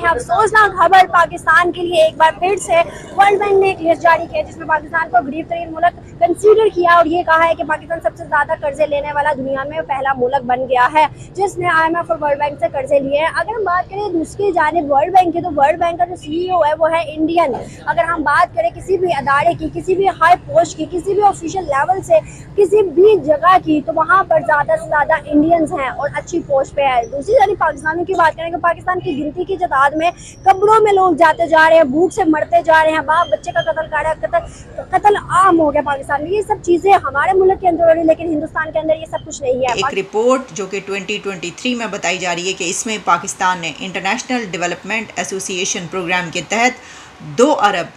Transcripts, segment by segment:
हैं अफसोसनाक खबर पाकिस्तान के लिए। एक बार फिर से वर्ल्ड बैंक ने एक लिस्ट जारी की है जिसमें पाकिस्तान को गरीब तरीन मुल्क कंसीडर किया और ये कहा है कि पाकिस्तान सबसे ज्यादा कर्जे लेने वाला दुनिया में पहला मुल्क बन गया है जिसने IMF और वर्ल्ड बैंक से कर्जे लिए हैं। अगर हम बात करें दूसरी जानिब वर्ल्ड बैंक की, तो वर्ल्ड बैंक का जो CEO है वो है इंडियन। अगर हम बात करें किसी भी अदारे की, किसी भी हाई पोस्ट की, किसी भी ऑफिशियल लेवल से किसी भी जगह की, तो वहाँ पर ज्यादा से ज्यादा इंडियंस हैं और अच्छी पोस्ट पे है। दूसरी जानिब पाकिस्तानियों की बात करें तो पाकिस्तान की गिनती की तादाद में कब्रों में लोग जाते जा रहे हैं, भूख से मरते जा रहे हैं, बाप बच्चे का कत्ल आम हो गया पाकिस्तान में। ये सब चीजें हमारे मुल्क के अंदर हो रही है, लेकिन हिंदुस्तान के अंदर ये सब कुछ नहीं है। एक रिपोर्ट जो कि 2023 में बताई जा रही है कि इसमें पाकिस्तान ने इंटरनेशनल डेवलपमेंट एसोसिएशन प्रोग्राम के तहत 2 अरब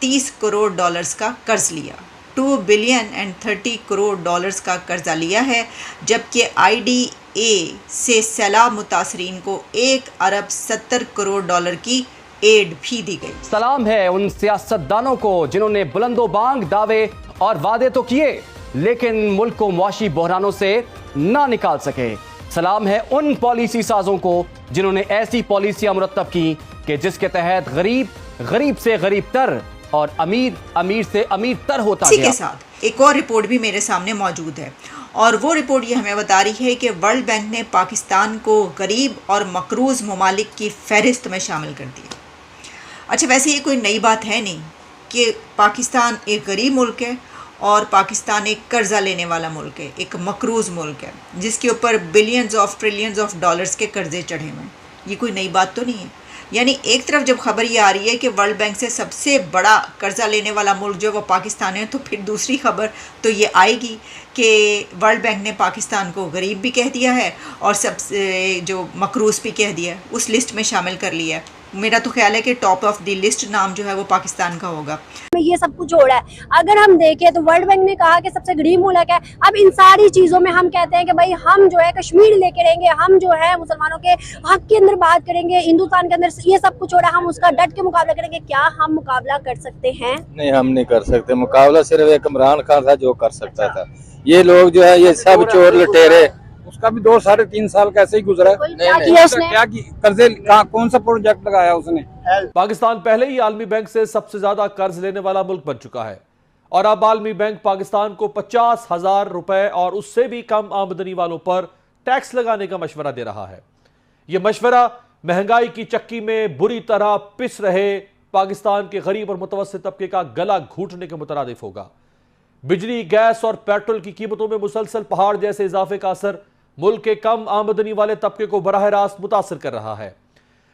30 करोड़ डॉलर्स का कर्ज लिया, 2 बिलियन एंड 30 करोड़ डॉलर्स का कर्जा लिया है, जबकि IDA से सैलाब मुतासरीन को 1 अरब 70 करोड़ डॉलर की एड भी दी गई। सलाम है उन सियासतदानों को जिन्होंने बुलंदोबांग दावे और वादे तो किए लेकिन मुल्क को मुआशी बहरानों से ना निकाल सके। सलाम है उन पॉलिसी साजों को जिन्होंने ऐसी पॉलिसियां मुरतब की कि जिसके तहत गरीब से गरीब तर और अमीर से अमीर तर होता गया। इसी के साथ एक और रिपोर्ट भी मेरे सामने मौजूद है और वो रिपोर्ट ये हमें बता रही है कि वर्ल्ड बैंक ने पाकिस्तान को गरीब और मकरूज ममालिक की फहरिस्त में शामिल कर दिया। अच्छा, वैसे ये कोई नई बात है नहीं कि पाकिस्तान एक गरीब मुल्क है और पाकिस्तान एक कर्जा लेने वाला मुल्क है, एक मकरूज मुल्क है जिसके ऊपर billions of trillions of dollars के कर्जे चढ़े हुए हैं। ये कोई नई बात तो नहीं है। यानी एक तरफ जब खबर ये आ रही है कि वर्ल्ड बैंक से सबसे बड़ा कर्जा लेने वाला मुल्क जो वो पाकिस्तान है, तो फिर दूसरी खबर तो ये आएगी कि वर्ल्ड बैंक ने पाकिस्तान को गरीब भी कह दिया है और सबसे जो मकरूज भी कह दिया है, उस लिस्ट में शामिल कर लिया है। मेरा तो ख्याल है कि टॉप ऑफ द लिस्ट नाम जो है वो पाकिस्तान का होगा। ये सब कुछ हो रहा है। अगर हम देखें तो वर्ल्ड बैंक ने कहा कि सबसे गरीब मुल्क है। अब इन सारी चीजों में हम कहते हैं कि भाई हम जो है कश्मीर लेके रहेंगे, हम जो है मुसलमानों के हक के अंदर बात करेंगे, हिंदुस्तान के अंदर ये सब कुछ हो रहा है, हम उसका डट के मुकाबला करेंगे। क्या हम मुकाबला कर सकते हैं? नहीं, हम नहीं कर सकते मुकाबला। सिर्फ एक इमरान खान था जो कर सकता था। ये लोग जो है ये सब चोर लुटेरे। उसका भी 2-3.5 साल कैसे ही गुजरा। क्या किया उसने? क्या कर्जे कौन सा प्रोजेक्ट लगाया उसने? पाकिस्तान पहले ही आलमी बैंक से सबसे ज्यादा कर्ज लेने वाला मुल्क बन चुका है और अब आलमी बैंक पाकिस्तान को 50,000 रुपए और उससे भी कम आमदनी वालों पर टैक्स लगाने का मशवरा दे रहा है। यह मशवरा महंगाई की चक्की में बुरी तरह पिस रहे पाकिस्तान के गरीब और मुतवस्सित तबके का गला घूटने के मुतरादिफ होगा। बिजली, गैस और पेट्रोल की कीमतों में मुसलसल पहाड़ जैसे इजाफे का असर मुल्क के कम आमदनी वाले तबके को बराह रास्त मुतासर कर रहा है।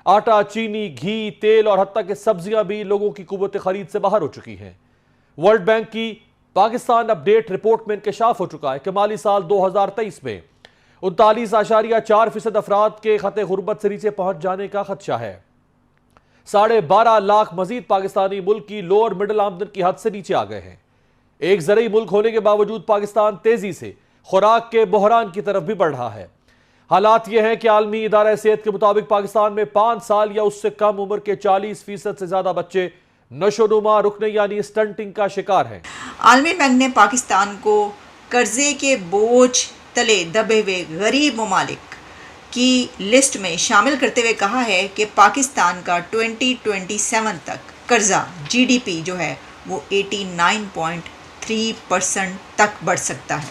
आटा, चीनी, घी, तेल और हत्ता के सब्जियां भी लोगों की कुव्वत खरीद से बाहर हो चुकी हैं। वर्ल्ड बैंक की पाकिस्तान अपडेट रिपोर्ट में इंकशाफ हो चुका है कि माली साल 2023 में 39.4% अफराद के खते गुर्बत से नीचे पहुंच जाने का खदशा है। 12.5 लाख मजीद पाकिस्तानी मुल्क की लोअर मिडिल आमदन की हद से नीचे आ गए हैं। एक ज़रूरी मुल्क होने के बावजूद पाकिस्तान तेजी से खुराक के बहरान की तरफ भी बढ़ रहा है। हालात यह है कि आलमी इदारा सेहत के मुताबिक पाकिस्तान में 5 साल या उससे कम उम्र के 40% से ज्यादा बच्चे नशोनुमा रुकने यानी स्टंटिंग का शिकार हैं। आलमी बैंक ने पाकिस्तान को कर्जे के बोझ तले दबे हुए गरीब ममालिक की लिस्ट में शामिल करते हुए कहा है कि पाकिस्तान का 2027 तक कर्जा GDP जो है वो 89.3% तक बढ़ सकता है।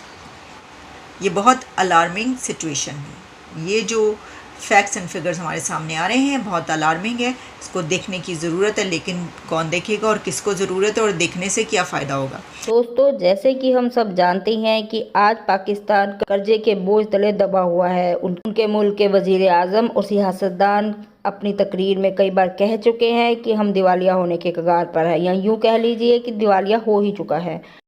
ये बहुत अलार्मिंग सिचुएशन है। ये जो फैक्ट्स एंड फिगर्स हमारे सामने आ रहे हैं बहुत अलार्मिंग है। इसको देखने की ज़रूरत है, लेकिन कौन देखेगा और किसको ज़रूरत है और देखने से क्या फ़ायदा होगा। दोस्तों, जैसे कि हम सब जानते हैं कि आज पाकिस्तान कर्जे के बोझ तले दबा हुआ है। उनके मुल्क के वज़ीर आज़म और सियासतदान अपनी तकरीर में कई बार कह चुके हैं कि हम दिवालिया होने के कगार पर है, या यूँ कह लीजिए कि दिवालिया हो ही चुका है।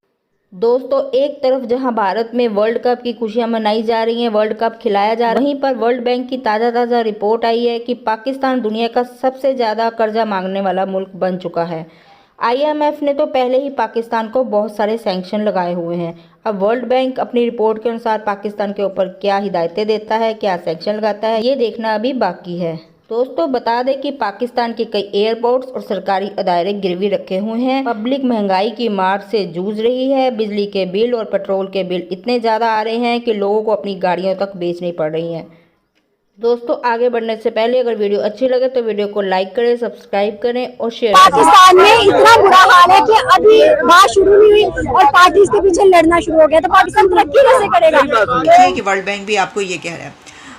दोस्तों, एक तरफ जहां भारत में वर्ल्ड कप की खुशियां मनाई जा रही हैं, वर्ल्ड कप खिलाया जा रहा है, वहीं पर वर्ल्ड बैंक की ताज़ा रिपोर्ट आई है कि पाकिस्तान दुनिया का सबसे ज़्यादा कर्जा मांगने वाला मुल्क बन चुका है। IMF ने तो पहले ही पाकिस्तान को बहुत सारे सैंक्शन लगाए हुए हैं। अब वर्ल्ड बैंक अपनी रिपोर्ट के अनुसार पाकिस्तान के ऊपर क्या हिदायतें देता है, क्या सैंक्शन लगाता है, ये देखना अभी बाकी है। दोस्तों, बता दें कि पाकिस्तान के कई एयरपोर्ट्स और सरकारी अदारे गिरवी रखे हुए हैं। पब्लिक महंगाई की मार से जूझ रही है। बिजली के बिल और पेट्रोल के बिल इतने ज़्यादा आ रहे हैं कि लोगों को अपनी गाड़ियों तक बेचनी पड़ रही हैं। दोस्तों आगे बढ़ने से पहले अगर वीडियो अच्छी लगे तो वीडियो को लाइक करें, सब्सक्राइब करें और शेयर करें। पाकिस्तान में इतना बुरा हाल है कि अभी बात शुरू नहीं हुई और पार्टीज के पीछे लड़ना शुरू हो गया, तो पाकिस्तान तरक्की कैसे करेगा? देखिए कि वर्ल्ड बैंक भी आपको ये कह रहा है,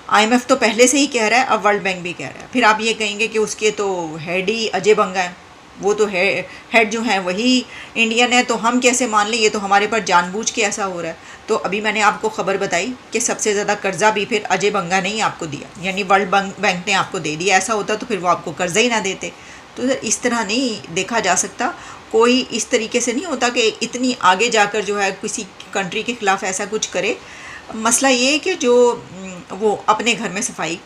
आईएमएफ तो पहले से ही कह रहा है, अब वर्ल्ड बैंक भी कह रहा है। फिर आप ये कहेंगे कि उसके तो हेड ही अजय बंगा है, वो तो हेड जो है वही इंडियन है, तो हम कैसे मान लें, ये तो हमारे पर जानबूझ के ऐसा हो रहा है। तो अभी मैंने आपको खबर बताई कि सबसे ज़्यादा कर्जा भी फिर अजय बंगा ने ही आपको दिया, यानी वर्ल्ड बैंक ने आपको दे दिया। ऐसा होता तो फिर वो आपको कर्जा ही ना देते। तो इस तरह नहीं देखा जा सकता, कोई इस तरीके से नहीं होता कि इतनी आगे जाकर जो है किसी कंट्री के ख़िलाफ़ ऐसा कुछ करे। मसला ये है कि जो वो अपने घर में सफाई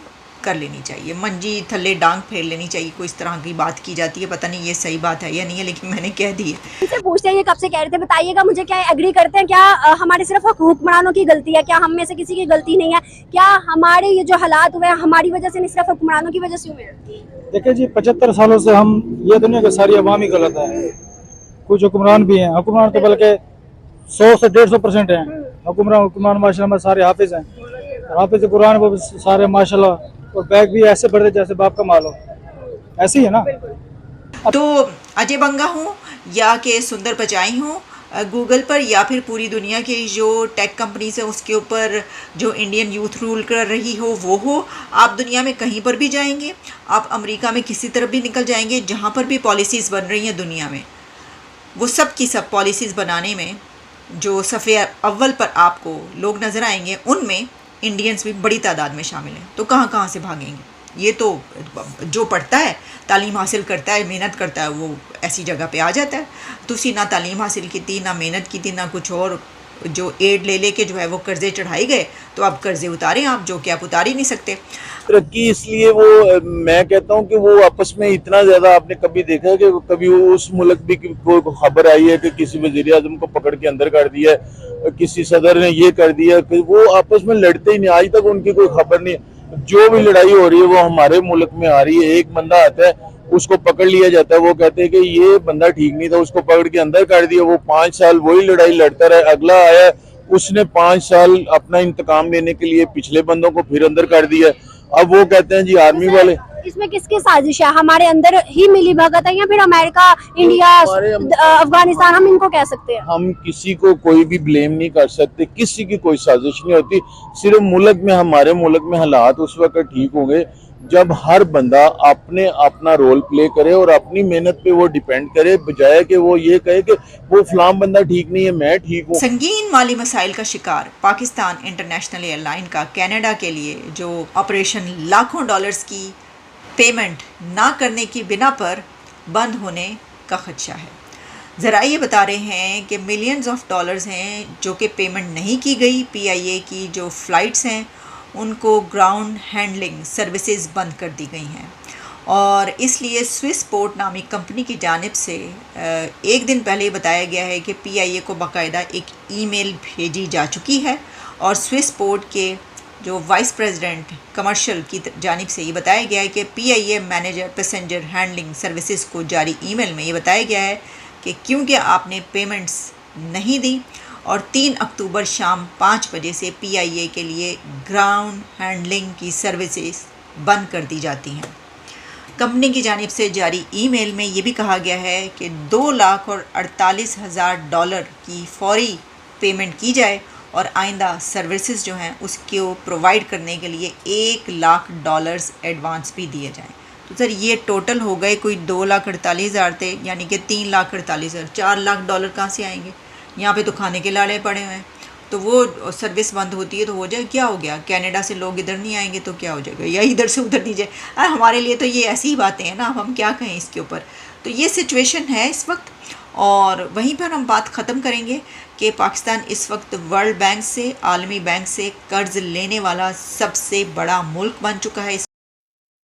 कर लेनी चाहिए, मंजी थल्ले डांग फेर लेनी चाहिए। कोई इस तरह की बात की जाती है, पता नहीं ये सही बात है या नहीं है, लेकिन मैंने कह दी है। इनसे पूछते हैं ये कब से कह रहे थे, बताइएगा मुझे, क्या एग्री करते हैं? क्या हमारे सिर्फ हुक्मरानों की गलती है? क्या हम में से किसी की गलती नहीं है? क्या हमारे ये जो हालात हुए हैं हमारी वजह से नहीं, सिर्फ हुक्मरानों की वजह से हुए हैं? देखिए जी, 75 सालों से हम ये दुनिया के सारी अवाम ही गलत है। कुछ हुक्मरान भी हैं, हुक्मरान तो बल्कि 100 से 150% हैं। हुक्मरान माशाल्लाह में सारे हाफिज हैं, हाफिज कुरान वो सारे माशाल्लाह, और बैग भी ऐसे बढ़ते जैसे बाप का माल हो, ऐसे ही है ना। तो अजय बंगा हूँ या कि सुंदर पचाई हूँ, गूगल पर या फिर पूरी दुनिया की जो टेक कंपनीज है उसके ऊपर जो इंडियन यूथ रूल कर रही हो वो हो, आप दुनिया में कहीं पर भी जाएंगे, आप अमेरिका में किसी तरफ भी निकल जाएंगे, जहाँ पर भी पॉलिसीज़ बन रही हैं दुनिया में, वो सब की सब पॉलिसीज़ बनाने में जो सफ़े अव्वल पर आपको लोग नज़र आएंगे, उनमें इंडियंस भी बड़ी तादाद में शामिल हैं। तो कहाँ कहाँ से भागेंगे? ये तो जो पढ़ता है, तालीम हासिल करता है, मेहनत करता है, वो ऐसी जगह पे आ जाता है। तुसी ना तालीम हासिल की थी, ना मेहनत की थी, ना कुछ और, जो एड ले लेके जो है वो कर्जे चढ़ाई गए, तो आप कर्जे उतारें आप, जो कि आप उतार ही नहीं सकते। तरक्की इसलिए वो मैं कहता हूँ कि वो आपस में इतना ज्यादा, आपने कभी देखा है कि कभी उस मुल्क भी कोई खबर आई है कि किसी वजीर आजम को पकड़ के अंदर कर दिया, किसी सदर ने ये कर दिया, कि वो आपस में लड़ते ही नहीं, आज तक उनकी कोई खबर नहीं। जो भी लड़ाई हो रही है वो हमारे मुल्क में आ रही है। एक बंदा आता है, उसको पकड़ लिया जाता है, वो कहते हैं कि ये बंदा ठीक नहीं था, उसको पकड़ के अंदर कर दिया, वो 5 साल वही लड़ाई लड़ता रहा। अगला आया, उसने 5 साल अपना इंतकाम लेने के लिए पिछले बंदों को फिर अंदर कर दिया। अब वो कहते हैं जी आर्मी वाले। इसमें किसकी साजिश है? हमारे अंदर ही मिली भगत है या फिर अमेरिका, इंडिया, अफगानिस्तान, हम इनको कह सकते हैं? हम किसी को कोई भी ब्लेम नहीं कर सकते, किसी की कोई साजिश नहीं होती। सिर्फ मुल्क में, हमारे मुल्क में हालात उस वक्त ठीक होंगे जब हर बंदा अपने अपना रोल प्ले करे और अपनी मेहनत पे वो डिपेंड करे, बजाय कि वो ये कहे कि वो फलां बंदा ठीक नहीं है, मैं ठीक हूँ। संगीन माली मसाइल का शिकार पाकिस्तान इंटरनेशनल एयरलाइन का कनाडा के लिए जो ऑपरेशन लाखों डॉलर्स की पेमेंट ना करने की बिना पर बंद होने का खदशा है। ज़रा ये बता रहे हैं कि मिलियंस ऑफ डॉलर्स हैं जो कि पेमेंट नहीं की गई। पीआईए की जो फ़्लाइट्स हैं उनको ग्राउंड हैंडलिंग सर्विसेज बंद कर दी गई हैं, और इसलिए स्विस पोर्ट नामी कंपनी की जानिब से एक दिन पहले बताया गया है कि पीआईए को बाकायदा एक ईमेल भेजी जा चुकी है, और स्विस पोर्ट के जो वाइस प्रेसिडेंट कमर्शियल की जानिब से ये बताया गया है कि PIA manager passenger handling services को जारी ईमेल में ये बताया गया है कि क्योंकि आपने पेमेंट्स नहीं दी और 3 अक्टूबर शाम 5 बजे से पीआईए के लिए ग्राउंड हैंडलिंग की सर्विसेज बंद कर दी जाती हैं। कंपनी की जानिब से जारी ईमेल में ये भी कहा गया है कि 2,48,000 डॉलर की फौरी पेमेंट की जाए और आइंदा सर्विसेज जो हैं उसको प्रोवाइड करने के लिए $1,00,000 एडवांस भी दिए जाएं। तो सर ये टोटल हो गए कोई 2,48,000 थे, यानी कि $3,48,000, $4,00,000 कहाँ से आएंगे? यहाँ पे तो खाने के लाले पड़े हुए हैं। तो वो सर्विस बंद होती है तो हो जाए, क्या हो गया? कनाडा से लोग इधर नहीं आएंगे तो क्या हो जाएगा, या इधर से उधर नहीं जाए। हमारे लिए तो ये ऐसी ही बातें हैं ना, अब हम क्या कहें इसके ऊपर। तो ये सिचुएशन है इस वक्त, और वहीं पर हम बात ख़त्म करेंगे कि पाकिस्तान इस वक्त वर्ल्ड बैंक से, आलमी बैंक से कर्ज़ लेने वाला सबसे बड़ा मुल्क बन चुका है।